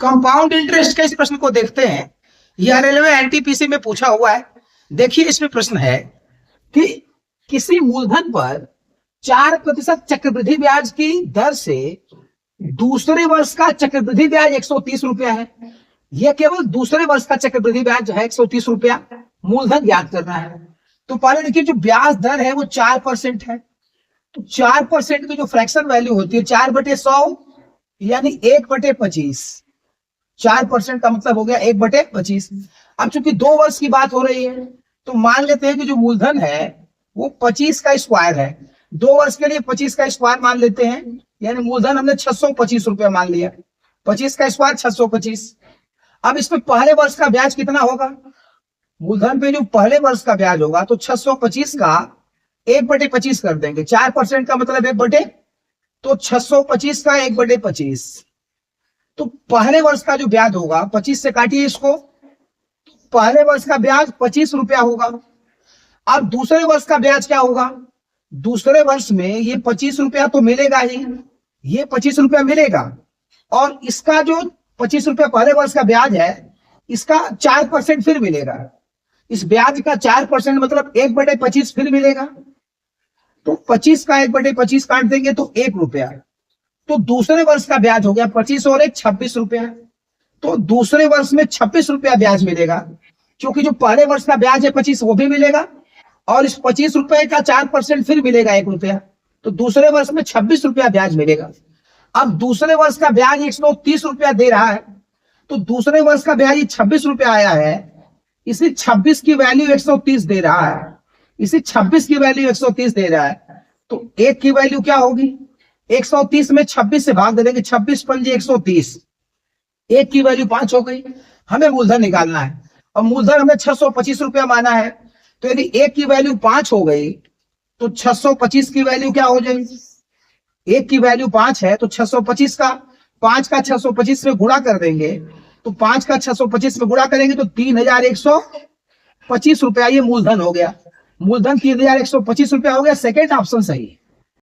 Compound interest के इस प्रश्न को देखते हैं। यह रेलवे एनटीपीसी में पूछा हुआ है। देखिए इसमें प्रश्न है कि किसी मूलधन पर 4% चक्रवृद्धि ब्याज की दर से दूसरे वर्ष का चक्रवृद्धि ब्याज 130 रुपया है। यह केवल दूसरे वर्ष का चक्रवृद्धि ब्याज है 130 रुपया। मूलधन ज्ञात करना है। तो पहले देखिए जो ब्याज दर है वो 4% है। तो 4% की जो फ्रैक्शन वैल्यू होती है 4/100 यानी 1/25। 4% का मतलब हो गया 1/25। अब चूंकि 2 वर्ष की बात हो रही है तो मान लेते हैं कि जो मूलधन है वो 25 का स्क्वायर है। 2 वर्ष के लिए 25 का स्क्वायर मान लेते हैं, यानी मूलधन हमने 625 रुपया मान लिया। 25 का स्क्वायर 625। अब इसमें पहले वर्ष का ब्याज कितना होगा? मूलधन पे जो पहले वर्ष का ब्याज होगा तो 625 का 1/25 कर देंगे। 4% का मतलब 1/, तो 625 का 1/25। तो पहले वर्ष का जो ब्याज होगा 25 से काटिए इसको, पहले वर्ष का ब्याज 25 रुपया होगा। अब दूसरे वर्ष का ब्याज क्या होगा? दूसरे वर्ष में ये 25 रुपया तो मिलेगा ही, ये 25 रुपया मिलेगा और इसका जो 25 रुपया पहले वर्ष का ब्याज है इसका 4% फिर मिलेगा। इस ब्याज का 4% मतलब 1/25 फिर मिलेगा। तो 25 का 1/25 काट देंगे तो 1 रुपया। तो दूसरे वर्ष का ब्याज हो गया 25 और 1 26 रुपया। तो दूसरे वर्ष में 26 रुपया ब्याज मिलेगा, क्योंकि जो पहले वर्ष का ब्याज है 25 वो भी मिलेगा और इस 25 रुपए का 4% फिर मिलेगा 1 रुपया। तो दूसरे वर्ष में 26 रुपया ब्याज मिलेगा। अब दूसरे वर्ष का ब्याज 130 रुपया दे रहा है, तो दूसरे वर्ष का ब्याज 26 रुपया आया है, इसी 26 की वैल्यू 130 दे रहा है, इसी 26 की वैल्यू 130 दे रहा है। तो 1 की वैल्यू क्या होगी? 130 में 26 से भाग दे देंगे, 26 पंजे 130। 1 की वैल्यू 5 हो गई। हमें मूलधन निकालना है और मूलधन हमें 625 रुपया माना है। तो यदि 1 की वैल्यू 5 हो गई तो 625 की वैल्यू क्या हो जाएगी? 1 की वैल्यू 5 है तो 625 का 5 का 625 में गुणा कर देंगे, तो 5 का 625 में गुणा करेंगे तो 3125 रुपया ये मूलधन हो गया। मूलधन 3125 रुपया हो गया। सेकेंड ऑप्शन सही है।